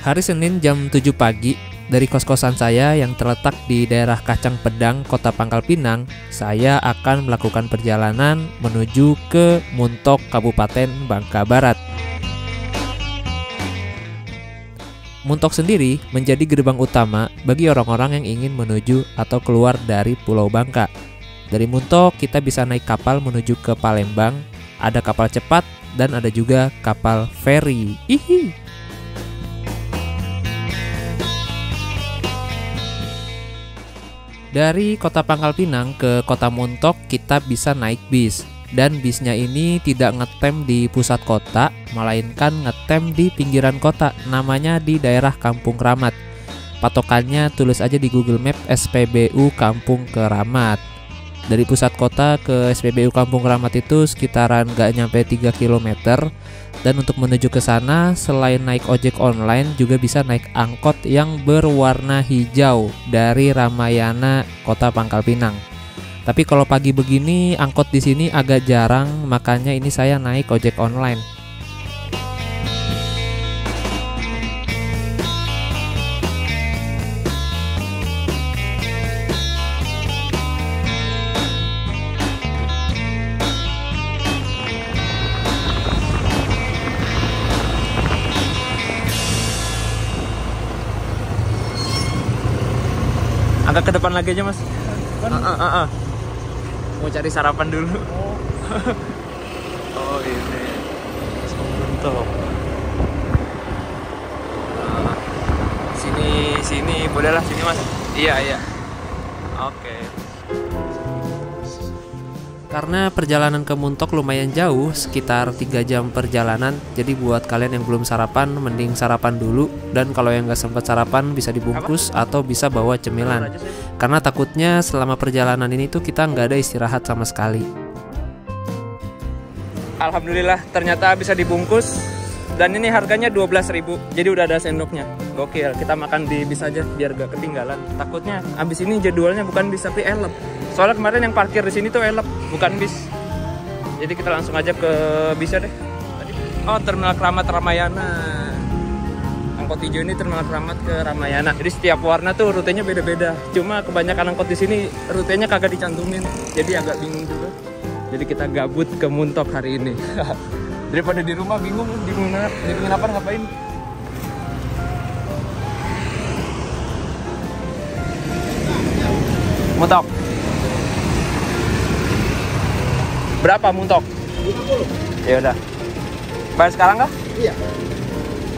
Hari Senin jam 7 pagi, dari kos-kosan saya yang terletak di daerah Kacang Pedang, Kota Pangkal Pinang, saya akan melakukan perjalanan menuju ke Muntok, Kabupaten Bangka Barat. Muntok sendiri menjadi gerbang utama bagi orang-orang yang ingin menuju atau keluar dari Pulau Bangka. Dari Muntok kita bisa naik kapal menuju ke Palembang, ada kapal cepat dan ada juga kapal feri. Hihi. Dari Kota Pangkal Pinang ke Kota Muntok kita bisa naik bis. Dan bisnya ini tidak ngetem di pusat kota, melainkan ngetem di pinggiran kota, namanya di daerah Kampung Kramat. Patokannya tulis aja di Google Map SPBU Kampung Keramat. Dari pusat kota ke SPBU Kampung Kramat itu sekitaran gak nyampe 3 km. Dan untuk menuju ke sana, selain naik ojek online, juga bisa naik angkot yang berwarna hijau dari Ramayana, Kota Pangkal Pinang. Tapi kalau pagi begini, angkot di sini agak jarang, makanya ini saya naik ojek online. Agak ke depan lagi aja, Mas. Mau cari sarapan dulu. Oh ini Muntok. Sini bolehlah sini, Mas. Iya. Oke. Karena perjalanan ke Muntok lumayan jauh, sekitar 3 jam perjalanan. Jadi buat kalian yang belum sarapan, mending sarapan dulu. Dan kalau yang nggak sempat sarapan bisa dibungkus atau bisa bawa cemilan. Karena takutnya selama perjalanan ini tuh kita nggak ada istirahat sama sekali. Alhamdulillah ternyata bisa dibungkus. Dan ini harganya 12.000. Jadi udah ada sendoknya. Gokil, kita makan di bis aja biar gak ketinggalan. Takutnya abis ini jadwalnya bukan bis tapi elep. Soalnya kemarin yang parkir di sini tuh elep, bukan bis. Jadi kita langsung aja ke bisnya deh. Oh, Terminal Kramat Ramayana. Angkot hijau ini Terminal Kramat ke Ramayana. Jadi setiap warna tuh rutenya beda-beda. Cuma kebanyakan angkot di sini rutenya kagak dicantumin. Jadi agak bingung juga. Jadi kita gabut ke Muntok hari ini. Daripada di rumah bingung di penginapan ngapain. Muntok. Berapa Muntok? 50. Ya udah. Bayar sekarang kah? Iya.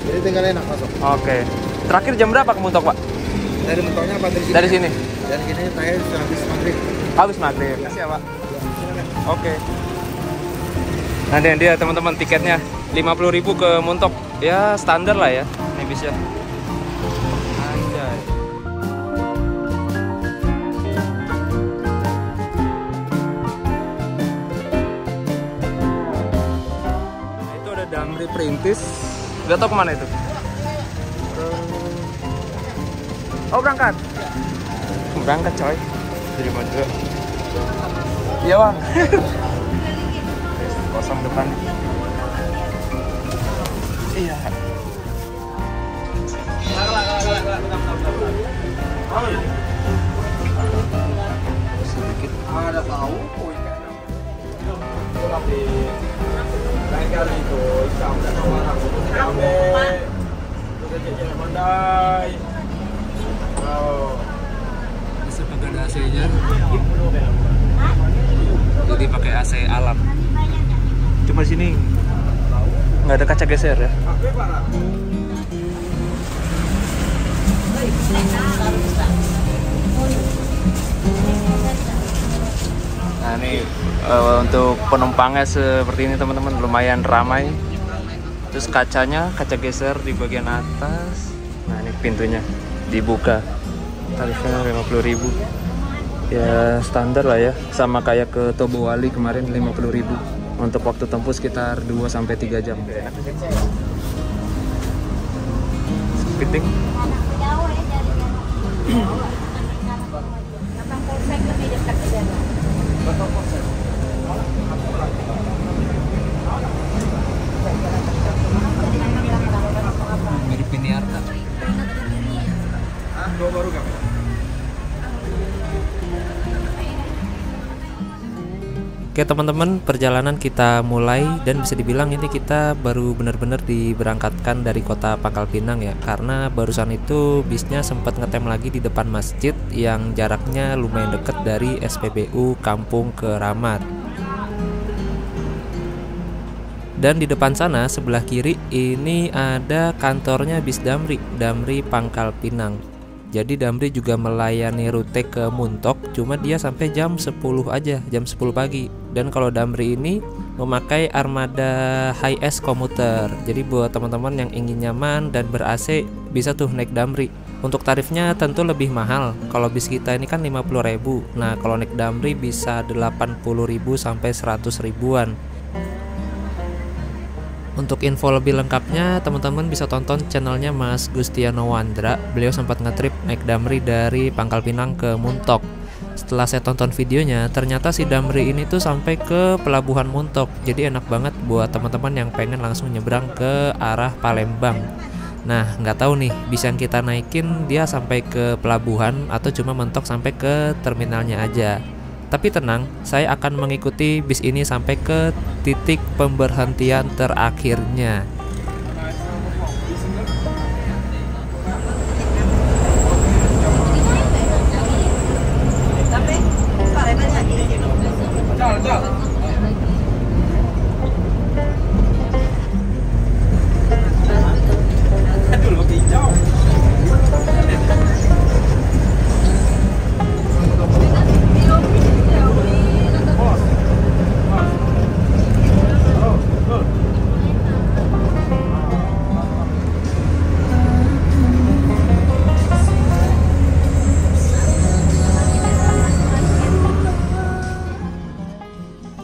Jadi tinggal enak masuk. Oke. Terakhir jam berapa ke Muntok, Pak? Dari Muntoknya apa dari sini? Dari sini. Dari sini saya habis maghrib. Habis maghrib. Kasih ya, Pak. Oke. Nah, dia teman-teman tiketnya 50.000 ke Muntok. Ya standar lah ya. Ini bisa. Anjay. Nah, itu ada Damri Perintis. Gak tau kemana itu. Oh, berangkat. Berangkat coy. Jadi maju. Iya, Bang. Kosong depan. Iya. Sedikit. Ada tahu. Bisa pakai AC-nya. Jadi pakai AC alam. Cuma sini nggak ada kaca geser ya. Nah ini untuk penumpangnya seperti ini teman-teman, lumayan ramai. Terus kacanya, kaca geser di bagian atas. Nah ini pintunya dibuka. Tarifnya 50.000. Ya standar lah ya, sama kayak ke Tobo Wali kemarin 50.000. Untuk waktu tempuh sekitar 2-3 jam. Kepiting. Mirip Piniarta. Oke teman-teman, perjalanan kita mulai dan bisa dibilang ini kita baru benar-benar diberangkatkan dari kota Pangkal Pinang ya, karena barusan itu bisnya sempat ngetem lagi di depan masjid yang jaraknya lumayan dekat dari SPBU Kampung Keramat. Dan di depan sana sebelah kiri ini ada kantornya bis Damri, Damri Pangkal Pinang. Jadi Damri juga melayani rute ke Muntok, cuma dia sampai jam 10 aja, jam 10 pagi. Dan kalau Damri ini memakai armada high-S komuter. Jadi buat teman-teman yang ingin nyaman dan ber-AC bisa tuh naik Damri. Untuk tarifnya tentu lebih mahal. Kalau bis kita ini kan 50.000. Nah, kalau naik Damri bisa 80.000 sampai 100 ribuan. Untuk info lebih lengkapnya, teman-teman bisa tonton channelnya Mas Gustiano Wandra. Beliau sempat ngetrip naik Damri dari Pangkal Pinang ke Muntok. Setelah saya tonton videonya, ternyata si Damri ini tuh sampai ke Pelabuhan Muntok. Jadi enak banget buat teman-teman yang pengen langsung nyebrang ke arah Palembang. Nah, nggak tahu nih, bis yang kita naikin dia sampai ke pelabuhan atau cuma mentok sampai ke terminalnya aja. Tapi tenang, saya akan mengikuti bis ini sampai ke titik pemberhentian terakhirnya.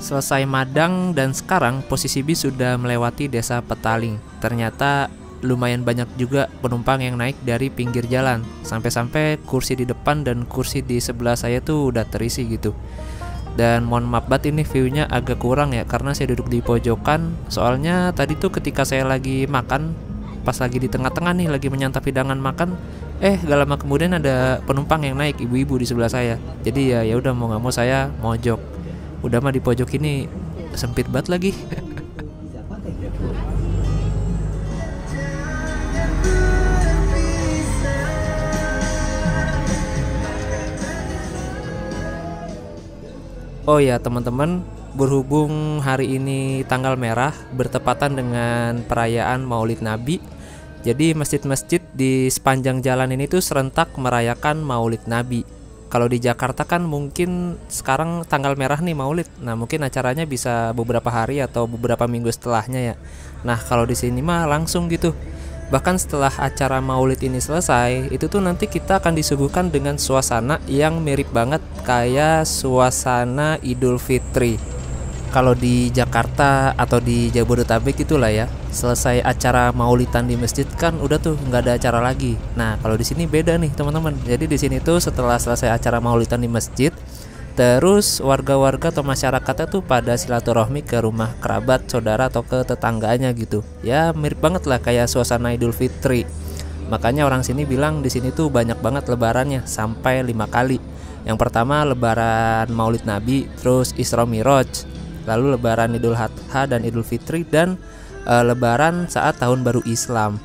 Selesai Madang dan sekarang posisi bis sudah melewati desa Petaling. Ternyata lumayan banyak juga penumpang yang naik dari pinggir jalan. Sampai-sampai kursi di depan dan kursi di sebelah saya tuh udah terisi gitu. Dan mohon maaf banget ini viewnya agak kurang ya, karena saya duduk di pojokan. Soalnya tadi tuh ketika saya lagi makan, pas lagi di tengah-tengah nih lagi menyantap hidangan makan, gak lama kemudian ada penumpang yang naik, ibu-ibu di sebelah saya. Jadi ya udah mau nggak mau saya mojok. Udah mah di pojok ini sempit banget lagi. Oh ya teman-teman, berhubung hari ini tanggal merah bertepatan dengan perayaan Maulid Nabi, jadi masjid-masjid di sepanjang jalan ini tuh serentak merayakan Maulid Nabi. Kalau di Jakarta kan mungkin sekarang tanggal merah nih Maulid. Nah, mungkin acaranya bisa beberapa hari atau beberapa minggu setelahnya ya. Nah, kalau di sini mah langsung gitu. Bahkan setelah acara Maulid ini selesai, itu tuh nanti kita akan disuguhkan dengan suasana yang mirip banget kayak suasana Idul Fitri. Kalau di Jakarta atau di Jabodetabek itulah ya, selesai acara Maulidan di masjid kan udah tuh nggak ada acara lagi. Nah, kalau di sini beda nih teman-teman. Jadi di sini tuh setelah selesai acara Maulidan di masjid, terus warga-warga atau masyarakatnya tuh pada silaturahmi ke rumah kerabat, saudara atau ke tetangganya gitu. Ya mirip banget lah kayak suasana Idul Fitri. Makanya orang sini bilang di sini tuh banyak banget lebarannya, sampai 5 kali. Yang pertama lebaran Maulid Nabi, terus Isra Miraj, lalu lebaran Idul Adha dan Idul Fitri, dan lebaran saat tahun baru Islam.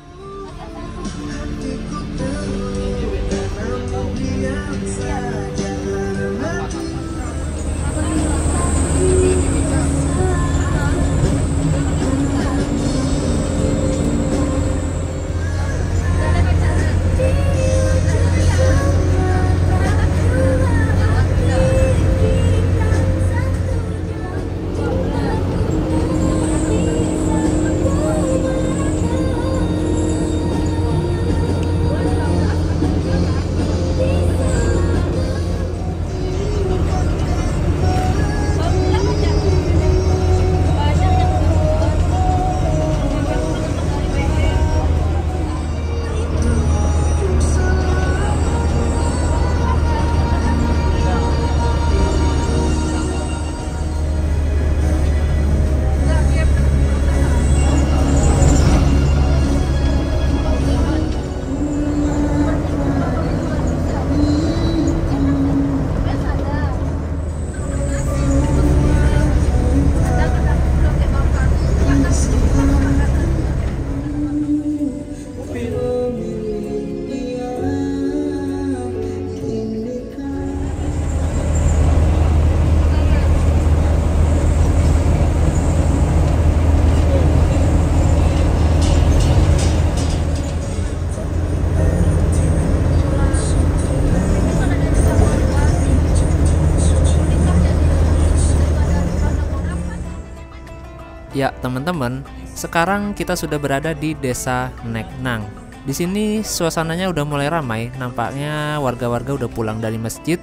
Ya teman-teman, sekarang kita sudah berada di Desa Neknang. Di sini suasananya udah mulai ramai, nampaknya warga-warga udah pulang dari masjid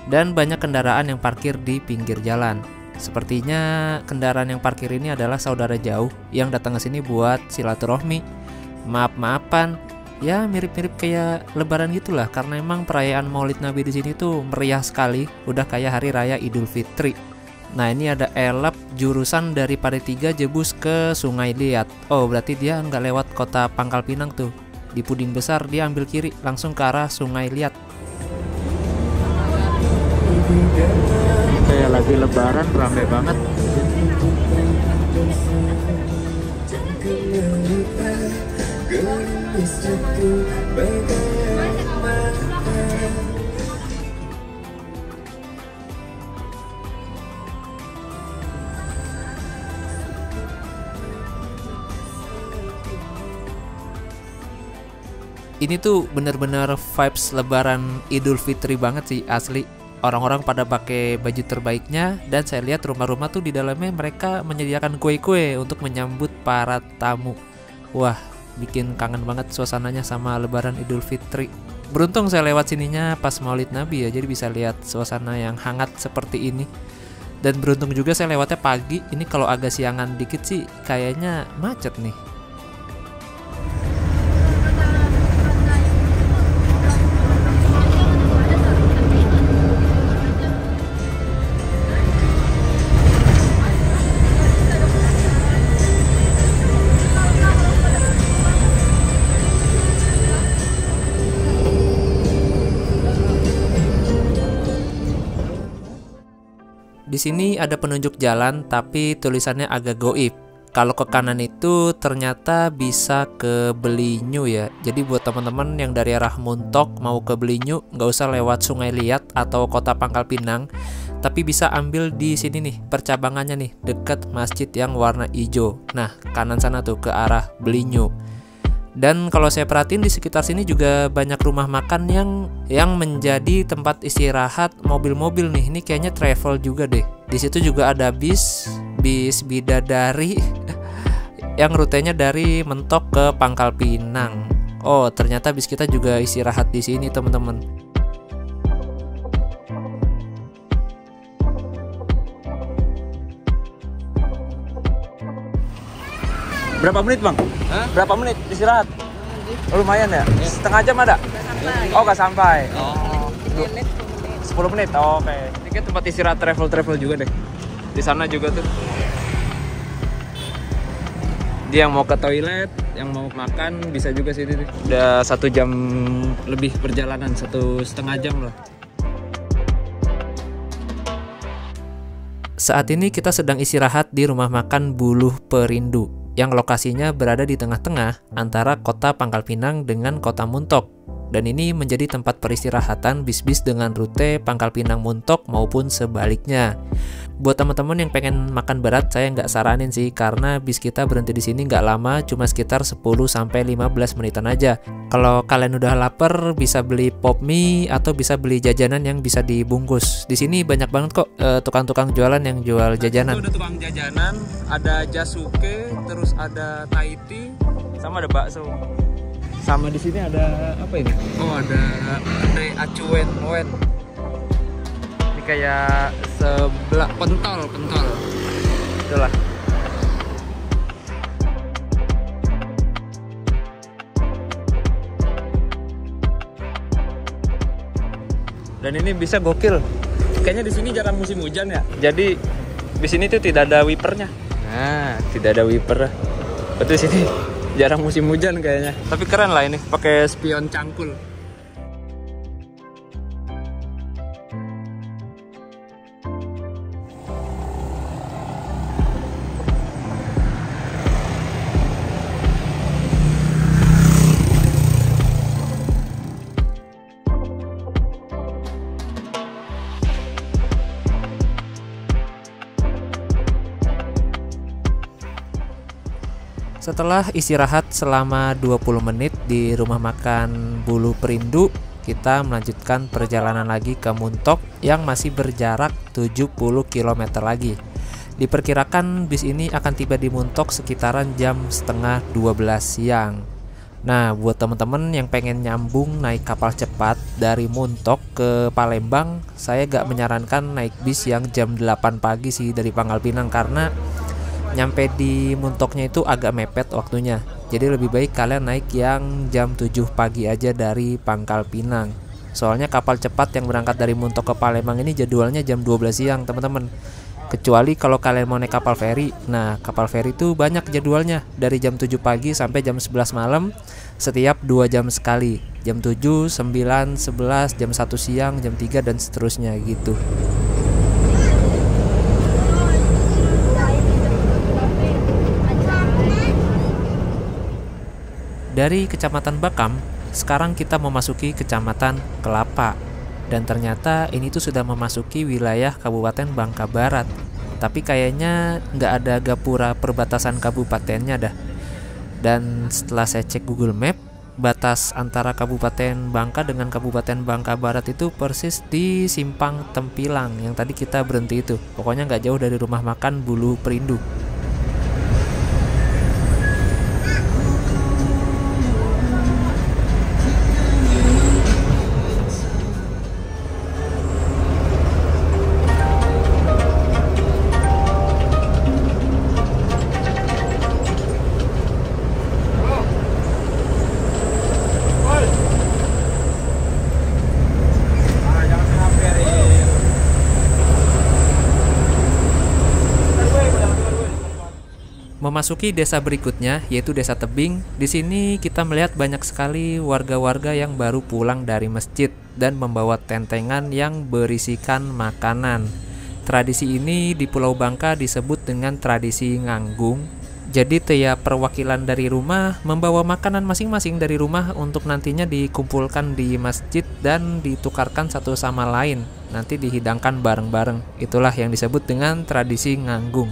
dan banyak kendaraan yang parkir di pinggir jalan. Sepertinya kendaraan yang parkir ini adalah saudara jauh yang datang ke sini buat silaturahmi, maaf-maafan, ya mirip-mirip kayak Lebaran gitulah. Karena emang perayaan Maulid Nabi di sini tuh meriah sekali, udah kayak hari raya Idul Fitri. Nah ini ada elep jurusan dari Pari 3 Jebus ke Sungai Liat. Oh berarti dia nggak lewat kota Pangkal Pinang tuh. Di Puding Besar dia ambil kiri langsung ke arah Sungai Liat. Kayak lagi Lebaran, rame banget. Ini tuh bener-bener vibes Lebaran Idul Fitri banget sih, asli. Orang-orang pada pakai baju terbaiknya, dan saya lihat rumah-rumah tuh di dalamnya mereka menyediakan kue-kue untuk menyambut para tamu. Wah, bikin kangen banget suasananya sama Lebaran Idul Fitri. Beruntung saya lewat sininya pas Maulid Nabi ya, jadi bisa lihat suasana yang hangat seperti ini. Dan beruntung juga saya lewatnya pagi. Ini kalau agak siangan dikit sih kayaknya macet nih. Di sini ada penunjuk jalan tapi tulisannya agak goib. Kalau ke kanan itu ternyata bisa ke Belinyu ya. Jadi buat teman-teman yang dari arah Muntok mau ke Belinyu nggak usah lewat Sungai Liat atau kota Pangkal Pinang, tapi bisa ambil di sini nih percabangannya nih dekat masjid yang warna hijau. Nah kanan sana tuh ke arah Belinyu. Dan kalau saya perhatiin di sekitar sini juga banyak rumah makan yang menjadi tempat istirahat mobil-mobil nih. Ini kayaknya travel juga deh. Di situ juga ada bis bidadari yang rutenya dari Mentok ke Pangkal Pinang. Oh, ternyata bis kita juga istirahat di sini, teman-teman. Berapa menit bang? Hah? Berapa menit istirahat? Oh, lumayan ya? Setengah jam ada? Oh nggak sampai? Oh 10 menit? Oh, oke. Ini kan tempat istirahat travel juga deh. Di sana juga tuh. Dia yang mau ke toilet, yang mau makan bisa juga sini nih. Udah 1 jam lebih perjalanan, 1,5 jam lah. Saat ini kita sedang istirahat di rumah makan Buluh Perindu yang lokasinya berada di tengah-tengah antara kota Pangkal Pinang dengan kota Muntok. Dan ini menjadi tempat peristirahatan bis-bis dengan rute Pangkal Pinang Muntok maupun sebaliknya. Buat teman-teman yang pengen makan berat, saya nggak saranin sih karena bis kita berhenti di sini nggak lama, cuma sekitar 10-15 menitan aja. Kalau kalian udah lapar, bisa beli pop mie atau bisa beli jajanan yang bisa dibungkus. Di sini banyak banget kok tukang-tukang jualan yang jual jajanan. Itu ada tukang jajanan, ada jasuke, terus ada taiti, sama ada bakso. Sama di sini ada apa ini? Oh, ada acuen wen. Ini kayak sebelah pentol. Itulah. Dan ini bisa gokil. Kayaknya di sini jarang musim hujan ya. Jadi di sini tuh tidak ada wipernya. Nah, tidak ada wiper. Betul sini jarang musim hujan kayaknya. Tapi keren lah ini, pakai spion cangkul. Setelah istirahat selama 20 menit di rumah makan Buluh Perindu, kita melanjutkan perjalanan lagi ke Muntok yang masih berjarak 70 km lagi. Diperkirakan bis ini akan tiba di Muntok sekitaran jam setengah 12 siang. Nah, buat teman-teman yang pengen nyambung naik kapal cepat dari Muntok ke Palembang, saya gak menyarankan naik bis yang jam 8 pagi sih dari Pangkal Pinang, karena nyampe di Muntoknya itu agak mepet waktunya. Jadi lebih baik kalian naik yang jam 7 pagi aja dari Pangkal Pinang. Soalnya kapal cepat yang berangkat dari Muntok ke Palembang ini jadwalnya jam 12 siang teman-teman. Kecuali kalau kalian mau naik kapal feri. Nah, kapal feri itu banyak jadwalnya dari jam 7 pagi sampai jam 11 malam, setiap 2 jam sekali. Jam 7, 9, 11, jam 1 siang, jam 3 dan seterusnya gitu. Dari Kecamatan Bakam, sekarang kita memasuki Kecamatan Kelapa. Dan ternyata ini tuh sudah memasuki wilayah Kabupaten Bangka Barat. Tapi kayaknya nggak ada gapura perbatasan kabupatennya dah. Dan setelah saya cek Google Map, batas antara Kabupaten Bangka dengan Kabupaten Bangka Barat itu persis di Simpang Tempilang yang tadi kita berhenti itu. Pokoknya nggak jauh dari rumah makan Bulu Perindu. Memasuki desa berikutnya, yaitu Desa Tebing. Di sini kita melihat banyak sekali warga-warga yang baru pulang dari masjid dan membawa tentengan yang berisikan makanan. Tradisi ini di Pulau Bangka disebut dengan tradisi nganggung. Jadi tiap perwakilan dari rumah membawa makanan masing-masing dari rumah untuk nantinya dikumpulkan di masjid dan ditukarkan satu sama lain. Nanti dihidangkan bareng-bareng. Itulah yang disebut dengan tradisi nganggung.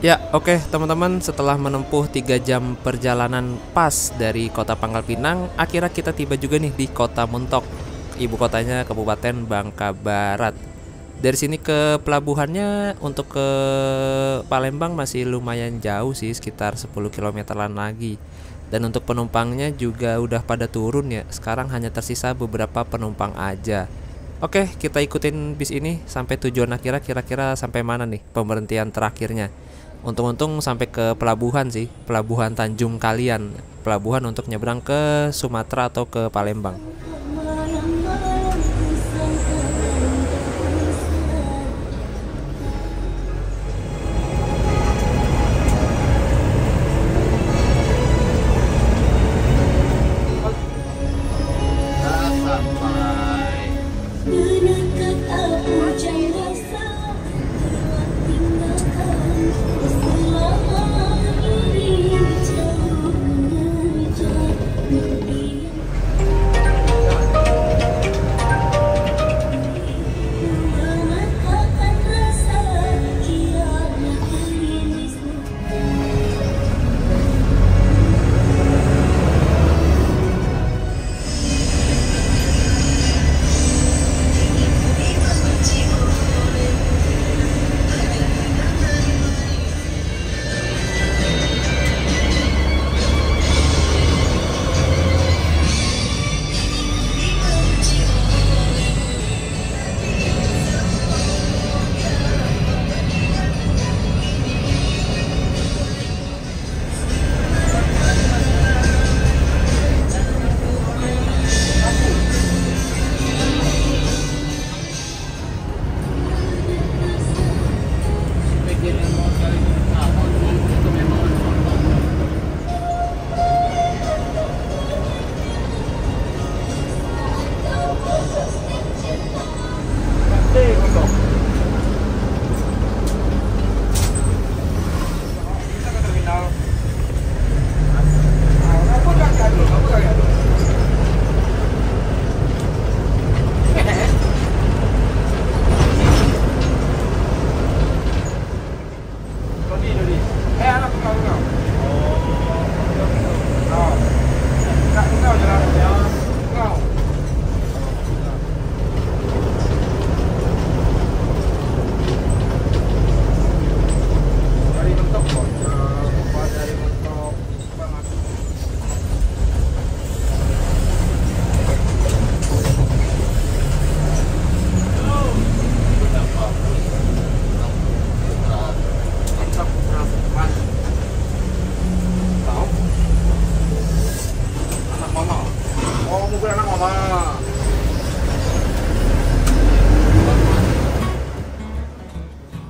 Ya, oke teman-teman, setelah menempuh 3 jam perjalanan pas dari kota Pangkal Pinang, akhirnya kita tiba juga nih di kota Muntok, ibu kotanya Kabupaten Bangka Barat. Dari sini ke pelabuhannya untuk ke Palembang masih lumayan jauh sih, sekitar 10 kilometeran lagi. Dan untuk penumpangnya juga udah pada turun ya, sekarang hanya tersisa beberapa penumpang aja. Oke, kita ikutin bis ini sampai tujuan akhirnya, kira-kira sampai mana nih pemberhentian terakhirnya. Untung-untung sampai ke pelabuhan sih, pelabuhan Tanjung Kalian, pelabuhan untuk nyebrang ke Sumatera atau ke Palembang.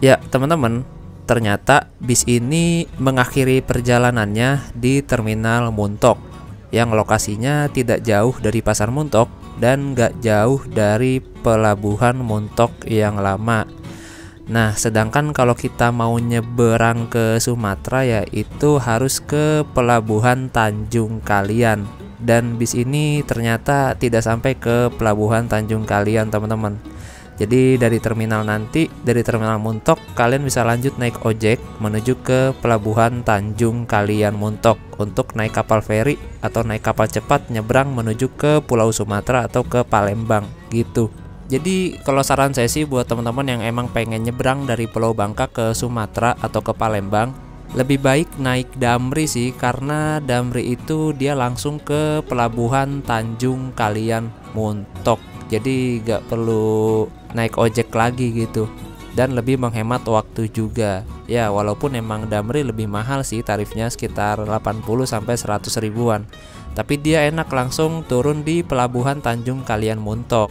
Ya teman-teman, ternyata bis ini mengakhiri perjalanannya di Terminal Muntok yang lokasinya tidak jauh dari Pasar Muntok dan gak jauh dari Pelabuhan Muntok yang lama. Nah, sedangkan kalau kita mau nyeberang ke Sumatera ya itu harus ke Pelabuhan Tanjung Kalian. Dan bis ini ternyata tidak sampai ke Pelabuhan Tanjung Kalian teman-teman. Jadi dari terminal Muntok kalian bisa lanjut naik ojek menuju ke Pelabuhan Tanjung Kalian Muntok untuk naik kapal feri atau naik kapal cepat nyebrang menuju ke Pulau Sumatera atau ke Palembang gitu. Jadi kalau saran saya sih buat teman-teman yang emang pengen nyebrang dari Pulau Bangka ke Sumatera atau ke Palembang, lebih baik naik Damri sih, karena Damri itu dia langsung ke Pelabuhan Tanjung Kalian Muntok. Jadi gak perlu naik ojek lagi gitu, dan lebih menghemat waktu juga. Ya walaupun emang Damri lebih mahal sih tarifnya sekitar 80 sampai 100 ribuan. Tapi dia enak langsung turun di Pelabuhan Tanjung Kalian Muntok.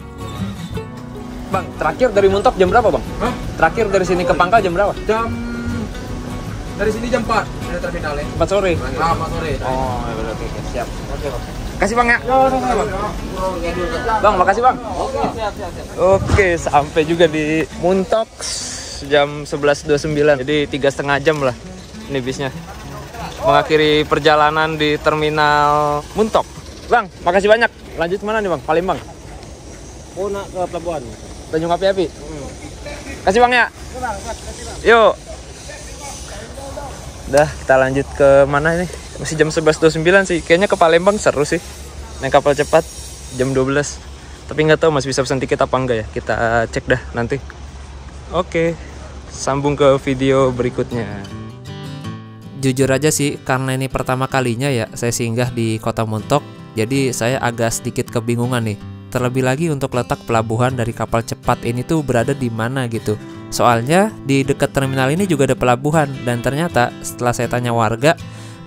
Bang, terakhir dari Muntok jam berapa bang? Hah? Terakhir dari sini ke Pangkal jam berapa? Dari sini jam 4 dari terminalnya. 4 sore. 4 sore. Oh, ya benar, oke, siap. Oke, Bang. Kasih bang ya. Bang, makasih bang. Oke, sampai juga di Muntok jam 11.29. Jadi 3,5 jam lah ini bisnya. Mengakhiri perjalanan di Terminal Muntok. Bang, makasih banyak. Lanjut mana nih bang? Palembang. Oh, nak ke pelabuhan. Tanjung Api-Api. Kasih bang ya. Yuk. Udah, kita lanjut ke mana nih? Masih jam 11.29 sih. Kayaknya ke Palembang seru sih. Naik kapal cepat jam 12. Tapi nggak tahu masih bisa pesan tiket apa enggak ya. Kita cek dah nanti. Oke. Sambung ke video berikutnya. Jujur aja sih, karena ini pertama kalinya ya saya singgah di Kota Muntok, jadi saya agak sedikit kebingungan nih. Terlebih lagi untuk letak pelabuhan dari kapal cepat ini tuh berada di mana gitu. Soalnya di dekat terminal ini juga ada pelabuhan, dan ternyata setelah saya tanya warga,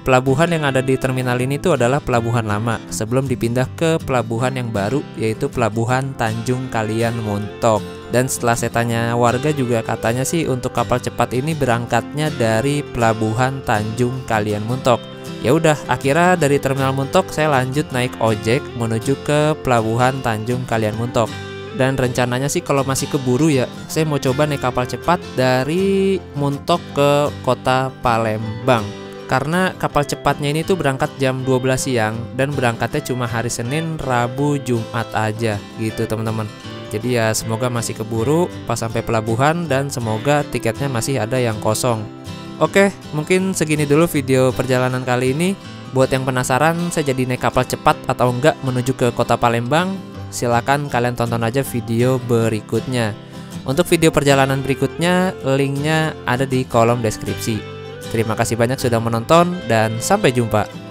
pelabuhan yang ada di terminal ini tuh adalah pelabuhan lama sebelum dipindah ke pelabuhan yang baru, yaitu Pelabuhan Tanjung Kalian Muntok. Dan setelah saya tanya warga juga katanya sih untuk kapal cepat ini berangkatnya dari Pelabuhan Tanjung Kalian Muntok. Ya udah, akhirnya dari Terminal Muntok saya lanjut naik ojek menuju ke Pelabuhan Tanjung Kalian Muntok. Dan rencananya sih kalau masih keburu ya, saya mau coba naik kapal cepat dari Muntok ke Kota Palembang. Karena kapal cepatnya ini tuh berangkat jam 12 siang dan berangkatnya cuma hari Senin, Rabu, Jumat aja gitu teman-teman. Jadi ya semoga masih keburu pas sampai pelabuhan dan semoga tiketnya masih ada yang kosong. Oke, mungkin segini dulu video perjalanan kali ini. Buat yang penasaran saya jadi naik kapal cepat atau enggak menuju ke Kota Palembang, silakan kalian tonton aja video berikutnya. Untuk video perjalanan berikutnya, linknya ada di kolom deskripsi. Terima kasih banyak sudah menonton dan sampai jumpa.